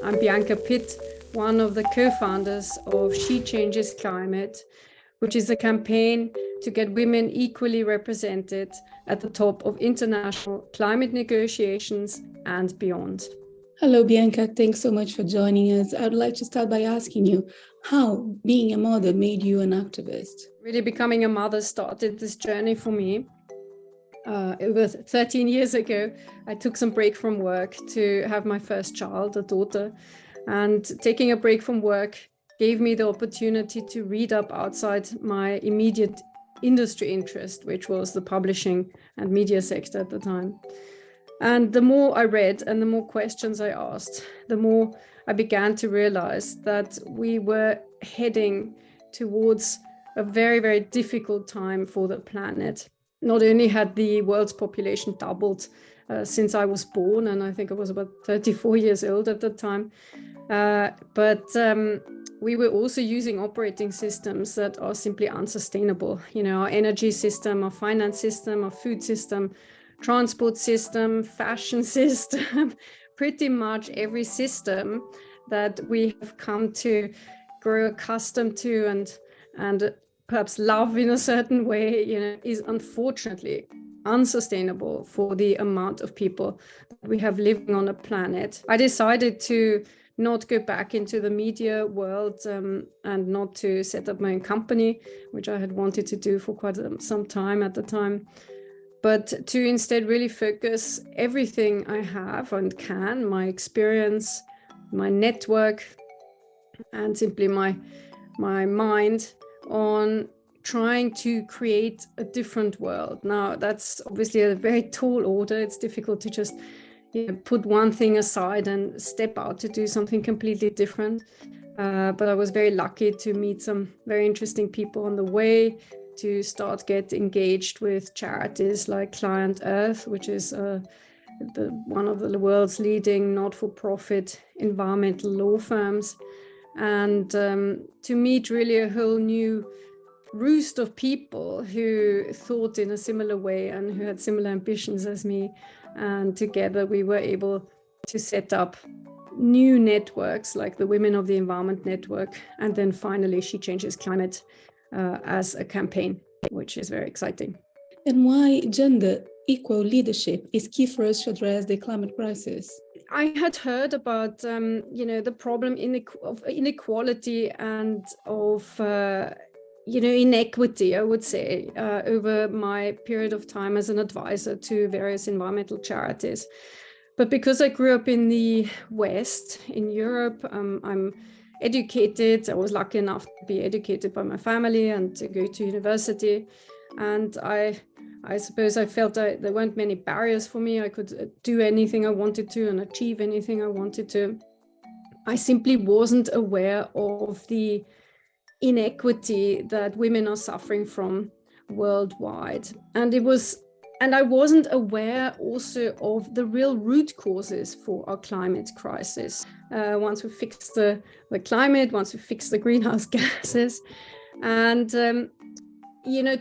I'm Bianca Pitt, one of the co-founders of She Changes Climate, which is a campaign to get women equally represented at the top of international climate negotiations and beyond. Hello, Bianca. Thanks so much for joining us. I would like to start by asking you how being a mother made you an activist. Really becoming a mother started this journey for me. Over 13 years ago, I took some break from work to have my first child, a daughter, and taking a break from work gave me the opportunity to read up outside my immediate industry interest, which was the publishing and media sector at the time. And the more I read and the more questions I asked, the more I began to realize that we were heading towards a very, very difficult time for the planet. Not only had the world's population doubled since I was born, and I think I was about 34 years old at the time, but we were also using operating systems that are simply unsustainable. You know, our energy system, our finance system, our food system, transport system, fashion system, pretty much every system that we have come to grow accustomed to and perhaps love in a certain way, you know, is unfortunately unsustainable for the amount of people that we have living on a planet. I decided to not go back into the media world and not to set up my own company, which I had wanted to do for quite some time at the time, but to instead really focus everything I have and can, my experience, my network, and simply my mind on trying to create a different world. Now, that's obviously a very tall order. It's difficult to just put one thing aside and step out to do something completely different. But I was very lucky to meet some very interesting people on the way, to start get engaged with charities like Client Earth, which is one of the world's leading not-for-profit environmental law firms, and to meet really a whole new roost of people who thought in a similar way and who had similar ambitions as me. And together we were able to set up new networks like the Women of the Environment Network, and then finally She Changes Climate as a campaign, which is very exciting. And why gender equal leadership is key for us to address the climate crisis? I had heard about, the problem of inequality and of, inequity, I would say, over my period of time as an advisor to various environmental charities. But because I grew up in the West, in Europe, I'm educated. I was lucky enough to be educated by my family and to go to university. And I suppose I felt that there weren't many barriers for me. I could do anything I wanted to and achieve anything I wanted to. I simply wasn't aware of the inequity that women are suffering from worldwide. And I wasn't aware also of the real root causes for our climate crisis. Once we fix the climate, once we fix the greenhouse gases, and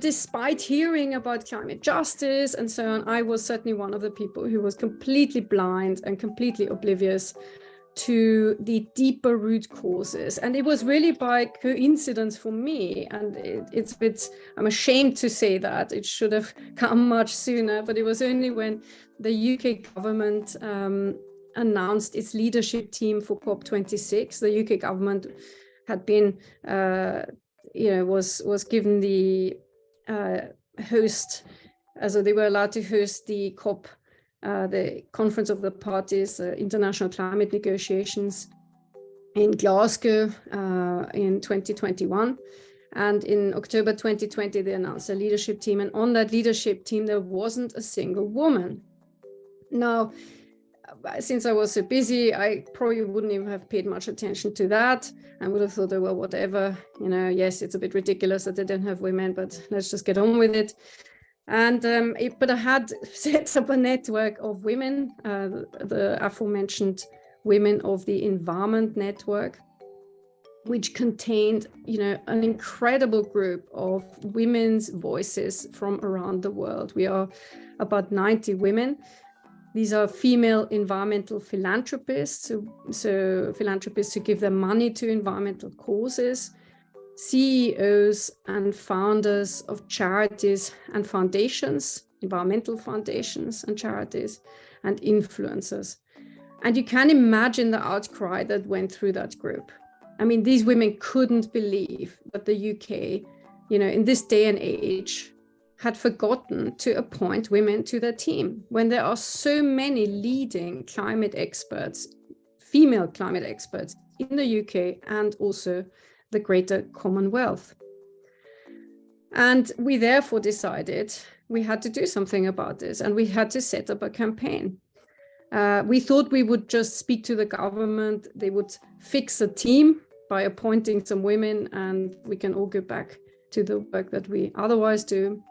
despite hearing about climate justice and so on, I was certainly one of the people who was completely blind and completely oblivious to the deeper root causes. And it was really by coincidence for me, and I'm ashamed to say that it should have come much sooner, but it was only when the UK government announced its leadership team for COP26. The UK government had been was given the host, so they were allowed to host the COP, the Conference of the Parties, International Climate Negotiations in Glasgow in 2021. And in October 2020, they announced a leadership team. And on that leadership team, there wasn't a single woman. Now, since I was so busy, I probably wouldn't even have paid much attention to that. I would have thought, oh, well, whatever, yes, it's a bit ridiculous that they don't have women, but let's just get on with it. And but I had set up a network of women, the aforementioned Women of the Environment Network, which contained, an incredible group of women's voices from around the world. We are about 90 women. These are female environmental philanthropists, so philanthropists who give their money to environmental causes, CEOs and founders of charities and foundations, environmental foundations and charities, and influencers. And you can imagine the outcry that went through that group. I mean, these women couldn't believe that the UK, in this day and age, had forgotten to appoint women to their team when there are so many leading climate experts, female climate experts in the UK and also the greater Commonwealth. And we therefore decided we had to do something about this, and we had to set up a campaign. We thought we would just speak to the government, they would fix a team by appointing some women, and we can all go back to the work that we otherwise do.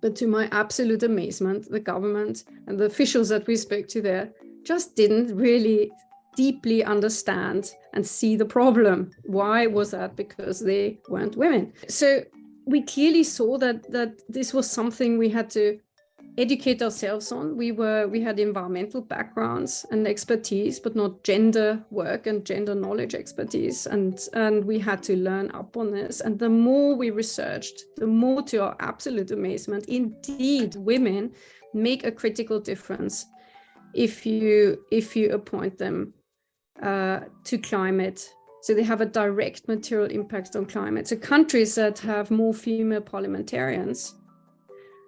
But to my absolute amazement, the government and the officials that we spoke to there just didn't really deeply understand and see the problem. Why was that? Because they weren't women. So we clearly saw that this was something we had to educate ourselves on. We had environmental backgrounds and expertise, but not gender work and gender knowledge expertise. And we had to learn up on this. And the more we researched, the more, to our absolute amazement, indeed, women make a critical difference if you appoint them to climate. So they have a direct material impact on climate. So countries that have more female parliamentarians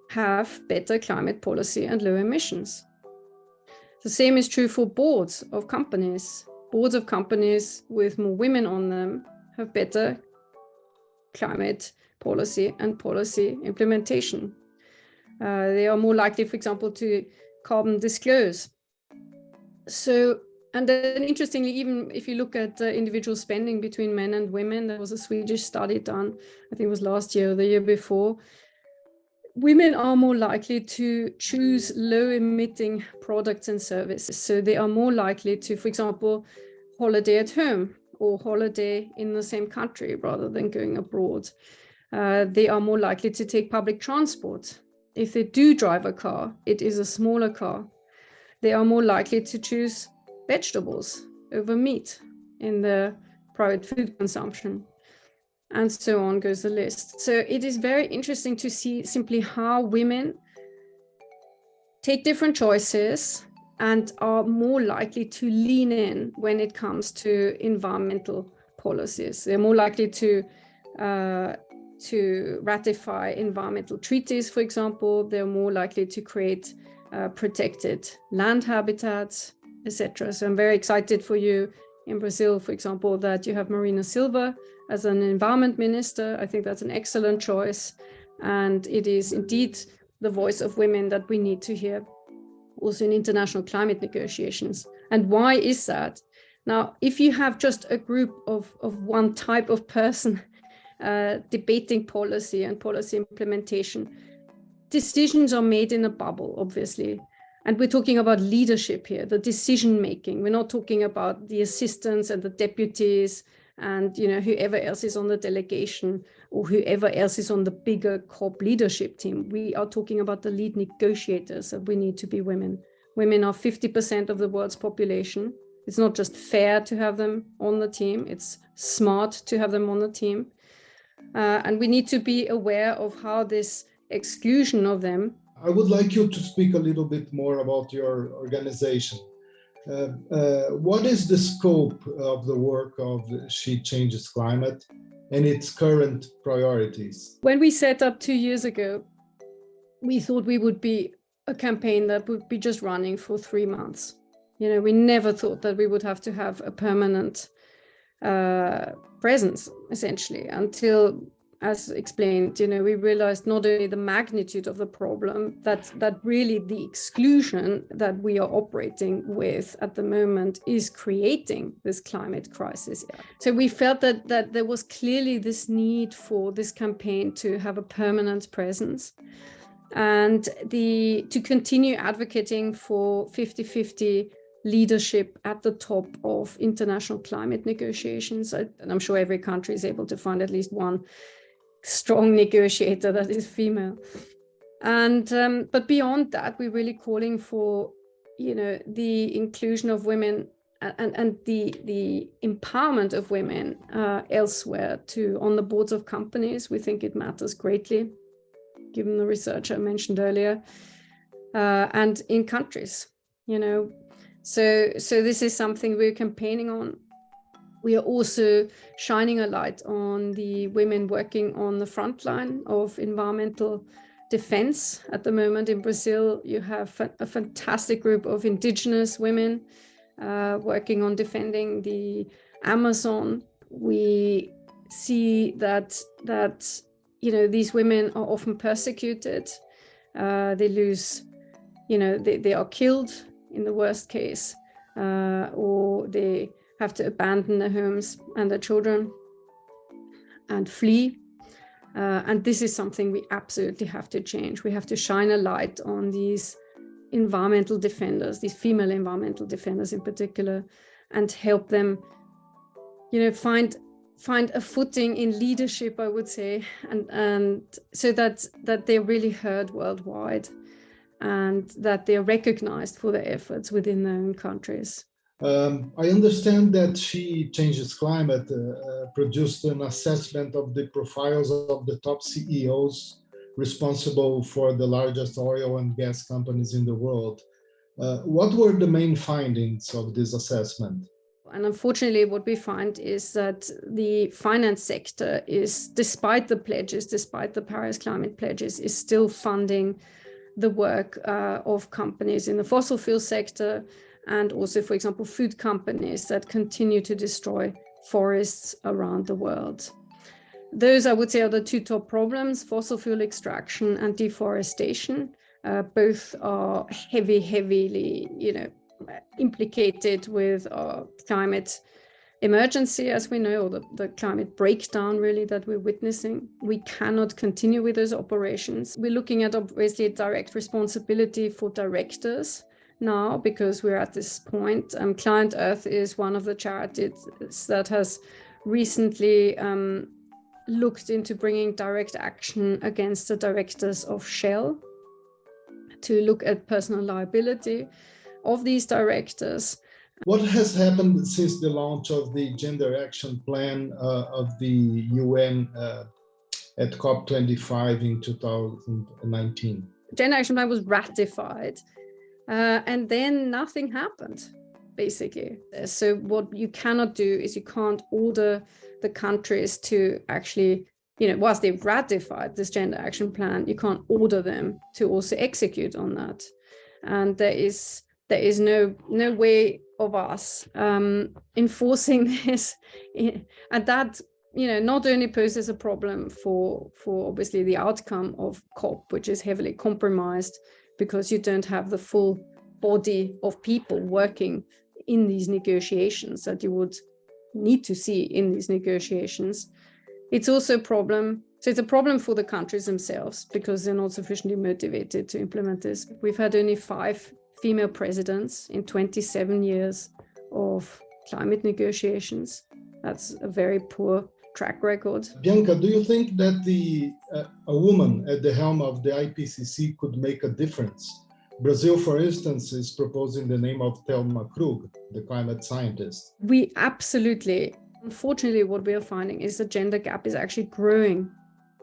have better climate policy and low emissions. The same is true for boards of companies. Boards of companies with more women on them have better climate policy and policy implementation. They are more likely, for example, to carbon disclose. So, and then interestingly, even if you look at individual spending between men and women, there was a Swedish study done, I think it was last year or the year before. Women are more likely to choose low-emitting products and services. So they are more likely to, for example, holiday at home or holiday in the same country rather than going abroad. They are more likely to take public transport. If they do drive a car, it is a smaller car. They are more likely to choose vegetables over meat in their private food consumption. And so on goes the list. So it is very interesting to see simply how women take different choices and are more likely to lean in when it comes to environmental policies. They're more likely to ratify environmental treaties, for example. They're more likely to create protected land habitats, etc. So I'm very excited for you in Brazil, for example, that you have Marina Silva as an environment minister. I think that's an excellent choice. And it is indeed the voice of women that we need to hear also in international climate negotiations. And why is that? Now, if you have just a group of one type of person debating policy and policy implementation, decisions are made in a bubble, obviously. And we're talking about leadership here, the decision making. We're not talking about the assistants and the deputies and whoever else is on the delegation or whoever else is on the bigger COP leadership team. We are talking about the lead negotiators, that we need to be women. Women are 50% of the world's population. It's not just fair to have them on the team, it's smart to have them on the team. And we need to be aware of how this exclusion of them. I would like you to speak a little bit more about your organization. What is the scope of the work of She Changes Climate and its current priorities? When we set up 2 years ago, we thought we would be a campaign that would be just running for 3 months. We never thought that we would have to have a permanent presence, essentially, until, as explained, we realized not only the magnitude of the problem, that really the exclusion that we are operating with at the moment is creating this climate crisis. So we felt that there was clearly this need for this campaign to have a permanent presence and to continue advocating for 50-50 leadership at the top of international climate negotiations. And I'm sure every country is able to find at least one strong negotiator that is female. And but beyond that, we're really calling for, the inclusion of women and the empowerment of women elsewhere too. On the boards of companies, we think it matters greatly, given the research I mentioned earlier, and in countries, So this is something we're campaigning on. We are also shining a light on the women working on the front line of environmental defense. At the moment in Brazil, you have a fantastic group of indigenous women working on defending the Amazon. We see that these women are often persecuted. They lose, they are killed in the worst case, or they have to abandon their homes and their children and flee. And this is something we absolutely have to change. We have to shine a light on these environmental defenders, these female environmental defenders in particular, and help them, find a footing in leadership, I would say, and so that they're really heard worldwide and that they're recognized for their efforts within their own countries. I understand that She Changes Climate produced an assessment of the profiles of the top CEOs responsible for the largest oil and gas companies in the world. What were the main findings of this assessment? And unfortunately, what we find is that the finance sector is, despite the pledges, despite the Paris climate pledges, is still funding the work of companies in the fossil fuel sector, and also, for example, food companies that continue to destroy forests around the world. Those, I would say, are the two top problems: fossil fuel extraction and deforestation. Both are heavily, implicated with our climate emergency, as we know, or the climate breakdown really that we're witnessing. We cannot continue with those operations. We're looking at obviously direct responsibility for directors now, because we're at this point. Client Earth is one of the charities that has recently looked into bringing direct action against the directors of Shell to look at personal liability of these directors. What has happened since the launch of the Gender Action Plan of the UN at COP25 in 2019? Gender Action Plan was ratified, and then nothing happened, basically. So what you cannot do is you can't order the countries to actually, whilst they've ratified this Gender Action Plan, you can't order them to also execute on that. And there is no way of us enforcing this, and that not only poses a problem for obviously the outcome of COP, which is heavily compromised because you don't have the full body of people working in these negotiations that you would need to see in these negotiations. It's also a problem. So it's a problem for the countries themselves because they're not sufficiently motivated to implement this. We've had only 5 female presidents in 27 years of climate negotiations. That's a very poor track record. Bianca, do you think that a woman at the helm of the IPCC could make a difference? Brazil, for instance, is proposing the name of Thelma Krug, the climate scientist. We absolutely, unfortunately, what we are finding is the gender gap is actually growing,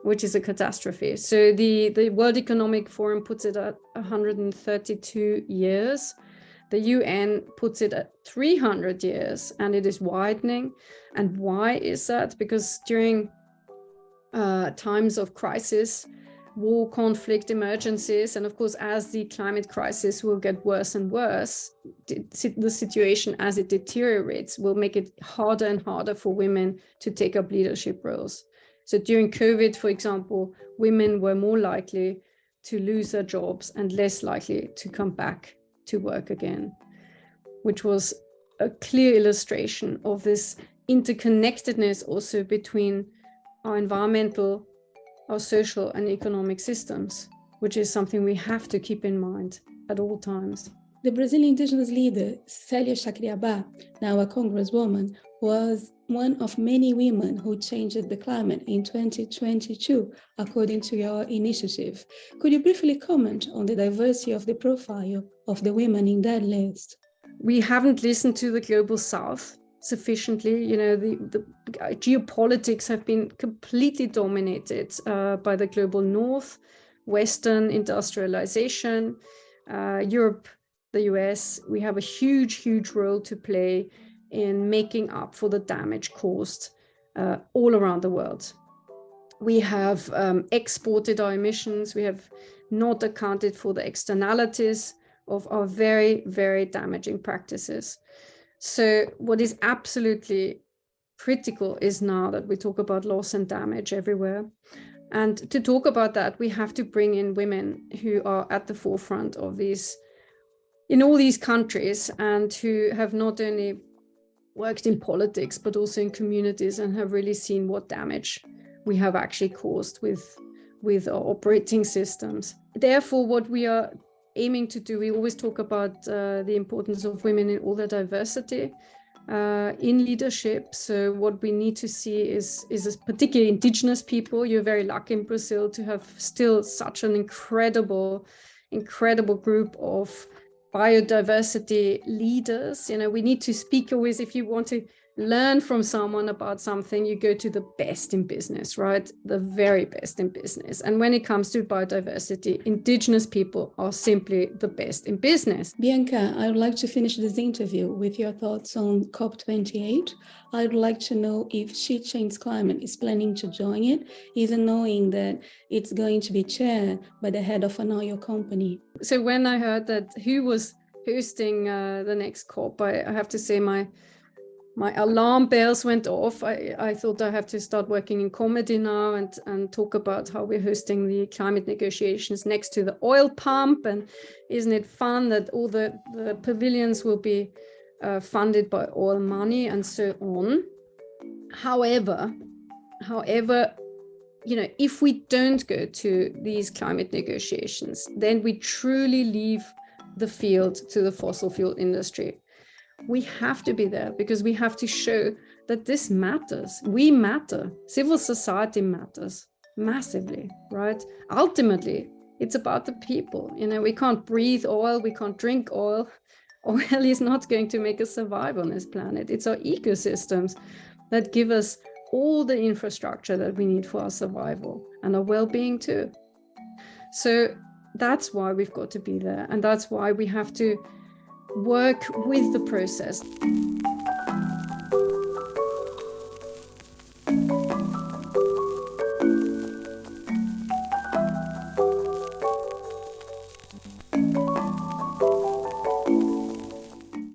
which is a catastrophe. So the World Economic Forum puts it at 132 years. The UN puts it at 300 years, and it is widening. And why is that? Because during times of crisis, war, conflict, emergencies, and of course, as the climate crisis will get worse and worse, the situation as it deteriorates will make it harder and harder for women to take up leadership roles. So during COVID, for example, women were more likely to lose their jobs and less likely to come back to work again, which was a clear illustration of this interconnectedness also between our environmental, our social and economic systems, which is something we have to keep in mind at all times. The Brazilian indigenous leader, Célia Chacriabá, now a congresswoman, was one of many women who changed the climate in 2022, according to your initiative. Could you briefly comment on the diversity of the profile of the women in that list? We haven't listened to the global south sufficiently. The geopolitics have been completely dominated by the global north, Western industrialization, Europe, the US. We have a huge role to play in making up for the damage caused all around the world. We have exported our emissions. We have not accounted for the externalities of our very damaging practices. So what is absolutely critical is now that we talk about loss and damage everywhere. And to talk about that, we have to bring in women who are at the forefront of these, in all these countries, and who have not only worked in politics, but also in communities, and have really seen what damage we have actually caused with our operating systems. Therefore, what we are aiming to do, we always talk about the importance of women in all their diversity in leadership. So what we need to see is particularly indigenous people. You're very lucky in Brazil to have still such an incredible group of biodiversity leaders. We need to speak always, if you want to learn from someone about something, you go to the best in business, right? The very best in business. And when it comes to biodiversity, indigenous people are simply the best in business. Bianca, I would like to finish this interview with your thoughts on COP28. I would like to know if She Changes Climate is planning to join it, even knowing that it's going to be chaired by the head of an oil company. So when I heard that who was hosting the next COP, I have to say my alarm bells went off. I thought I have to start working in comedy now and talk about how we're hosting the climate negotiations next to the oil pump. And isn't it fun that all the pavilions will be funded by oil money and so on. However, if we don't go to these climate negotiations, then we truly leave the field to the fossil fuel industry. We have to be there because we have to show that this matters. We matter. Civil society matters massively, right? Ultimately, it's about the people. We can't breathe oil. We can't drink oil. Oil is not going to make us survive on this planet. It's our ecosystems that give us all the infrastructure that we need for our survival and our well-being too. So that's why we've got to be there. And that's why we have to work with the process.